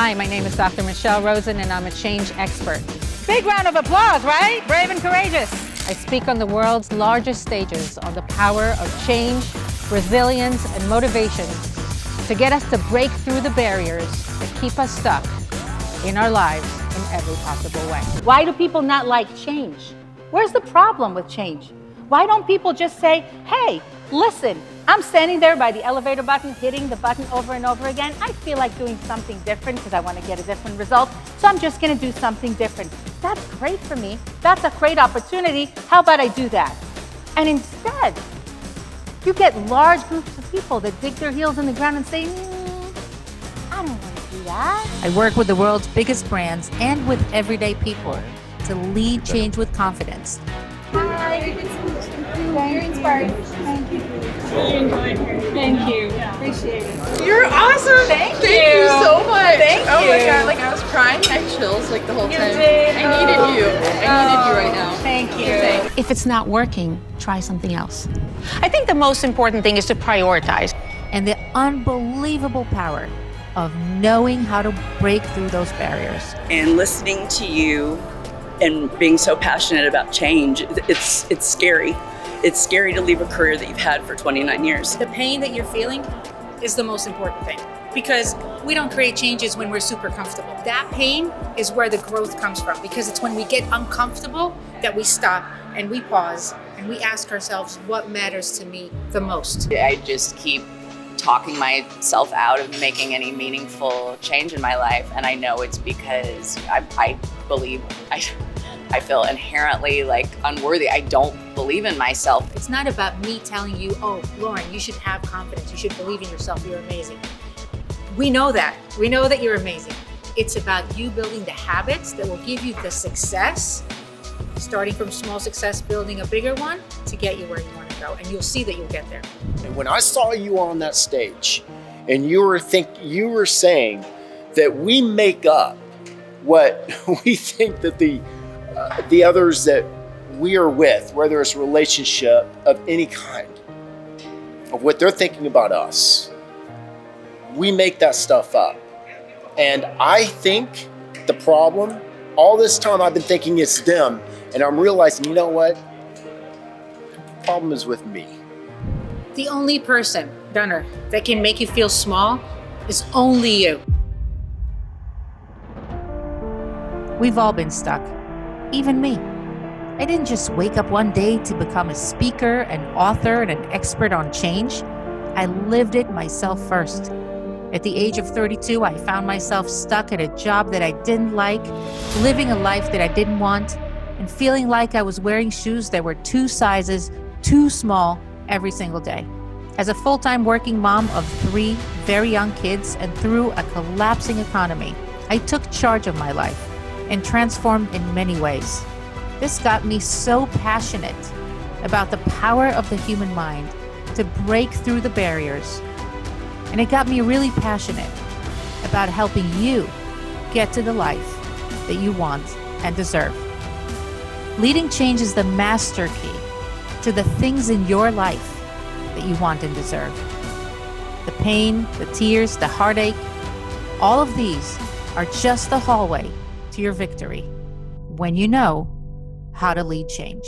Hi, my name is Dr. Michelle Rozen, and I'm a change expert. Big round of applause, right? Brave and courageous. I speak on the world's largest stages on the power of change, resilience, and motivation to get us to break through the barriers that keep us stuck in our lives in every possible way. Why do people not like change? Where's the problem with change? Why don't people just say, hey, listen, I'm standing there by the elevator button, hitting the button over and over again. I feel like doing something different because I want to get a different result. So I'm just going to do something different. That's great for me. That's a great opportunity. How about I do that? And instead, you get large groups of people that dig their heels in the ground and say, I don't want to do that. I work with the world's biggest brands and with everyday people to lead change with confidence. Hi. Very inspiring. Thank you. Really enjoyed her. Thank you. Appreciate it. You're awesome. Thank you so much. Thank oh you. my god, like I was crying. I had chills like the whole You time. did. I needed you. I needed you right now. Thank you. If it's not working, try something else. I think the most important thing is to prioritize. And the unbelievable power of knowing how to break through those barriers. And listening to you and being so passionate about change, it's scary. It's scary to leave a career that you've had for 29 years. The pain that you're feeling is the most important thing, because we don't create changes when we're super comfortable. That pain is where the growth comes from, because it's when we get uncomfortable that we stop and we pause and we ask ourselves, what matters to me the most? I just keep talking myself out of making any meaningful change in my life, and I know it's because I believe I feel inherently like unworthy. I don't believe in myself. It's not about me telling you, oh, Lauren, you should have confidence. You should believe in yourself. You're amazing. We know that. We know that you're amazing. It's about you building the habits that will give you the success, starting from small success, building a bigger one to get you where you want to go. And you'll see that you'll get there. And when I saw you on that stage and you were saying that we make up what we think that the others that we are with, whether it's a relationship of any kind, of what they're thinking about us, we make that stuff up. And I think the problem, all this time I've been thinking it's them, and I'm realizing, you know what? The problem is with me. The only person, Gunnar, that can make you feel small is only you. We've all been stuck, even me. I didn't just wake up one day to become a speaker, an author, and an expert on change. I lived it myself first. At the age of 32, I found myself stuck at a job that I didn't like, living a life that I didn't want, and feeling like I was wearing shoes that were 2 sizes too small every single day. As a full-time working mom of 3 very young kids and through a collapsing economy, I took charge of my life and transformed in many ways. This got me so passionate about the power of the human mind to break through the barriers. And it got me really passionate about helping you get to the life that you want and deserve. Leading change is the master key to the things in your life that you want and deserve. The pain, the tears, the heartache, all of these are just the hallway to your victory when you know how to lead change.